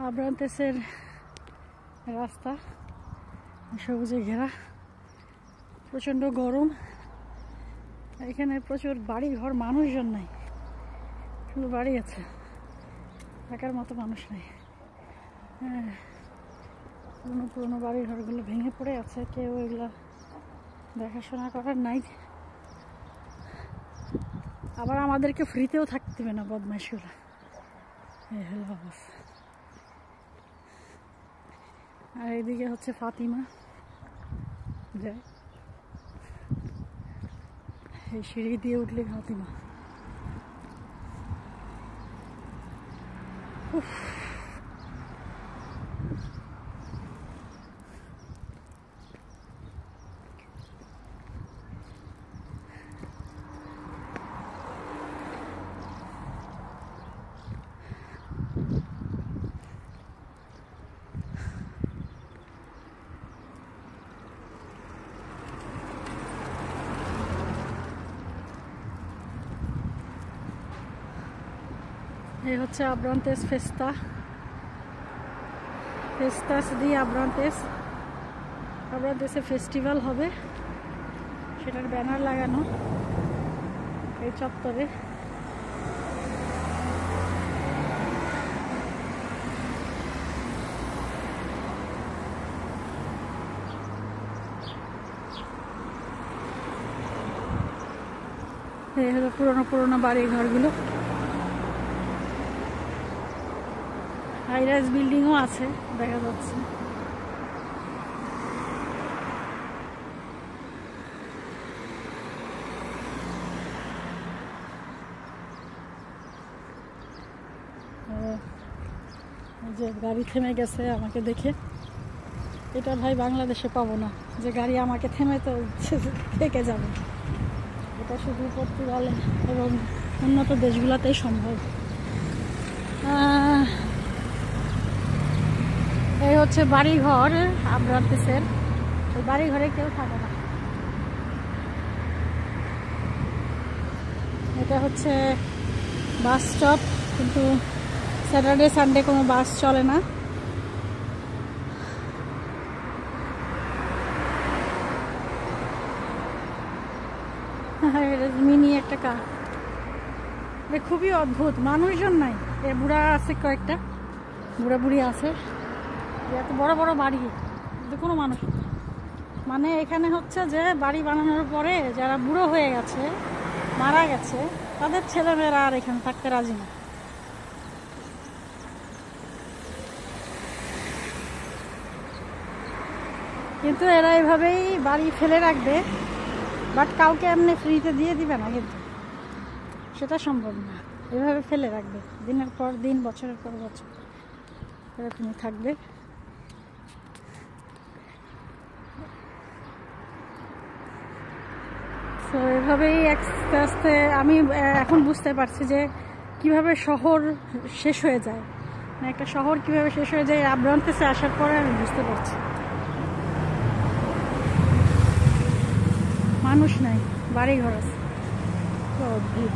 আব্রান্তেসের রাস্তা সবুজে ঘেরা, প্রচণ্ড গরম। এখানে প্রচুর বাড়ি ঘর, মানুষজন নাই, শুধু বাড়ি আছে, থাকার মতো মানুষ নাই। হ্যাঁ, পুরনো পুরনো বাড়ি ঘরগুলো ভেঙে পড়ে আছে, কেউ এগুলো দেখাশোনা করার নাই। আবার আমাদেরকে ফ্রিতেও থাকতে দেবে না বদমাইশগুলো। এই হলো অবস্থা। আর এইদিকে হচ্ছে ফাতিমা যায়, এই সিঁড়ি দিয়ে উঠলে ফাতিমা। এই হচ্ছে আব্রান্তেস ফেস্তা, ফেস্তাস দি আব্রান্তেস। আব্রান্তেসে ফেস্টিভ্যাল হবে, সেটার ব্যানার লাগানো এই চত্বরে। এই হলো পুরোনো পুরোনো বাড়ি ঘরগুলো, হাইরাইজ বিল্ডিংও আছে দেখা যাচ্ছে। যে গাড়ি থেমে গেছে আমাকে দেখে, এটা ভাই বাংলাদেশে পাবো না, যে গাড়ি আমাকে থেমে তো থেকে যাবে। এটা শুধু পর্তুগালে এবং উন্নত দেশগুলোতেই সম্ভব। এই হচ্ছে বাড়িঘর আব্রান্তেসের। এই বাড়িঘরে কেউ থাকে না। এটা হচ্ছে বাস স্টপ, কিন্তু স্যাটারডে সানডে কোনো বাস চলে না। মিনি একটা কার, খুবই অদ্ভুত, মানুষজন নাই। এ বুড়া আছে, কয়েকটা বুড়া বুড়ি আছে। এত বড় বড় বাড়ি, কিন্তু কোনো মানুষ, মানে এখানে হচ্ছে যে বাড়ি বানানোর পরে যারা বুড়ো হয়ে গেছে, মারা গেছে, তাদের ছেলেমেয়েরা আর এখানে থাকতে রাজি না। কিন্তু এরা এভাবেই বাড়ি ফেলে রাখবে, বাট কাউকে এমনি ফ্রিতে দিয়ে দিবে না, কিন্তু সেটা সম্ভব না। এভাবে ফেলে রাখবে দিনের পর দিন, বছরের পর বছর এরকমই থাকবে। তো এভাবেই আস্তে আস্তে আমি এখন বুঝতে পারছি যে কিভাবে শহর শেষ হয়ে যায়, মানে একটা শহর কিভাবে শেষ হয়ে যায়। আব্রান্তেসে আসার পরে আমি বুঝতে পারছি, মানুষ নাই, বাড়ি ঘর আছে, অদ্ভুত।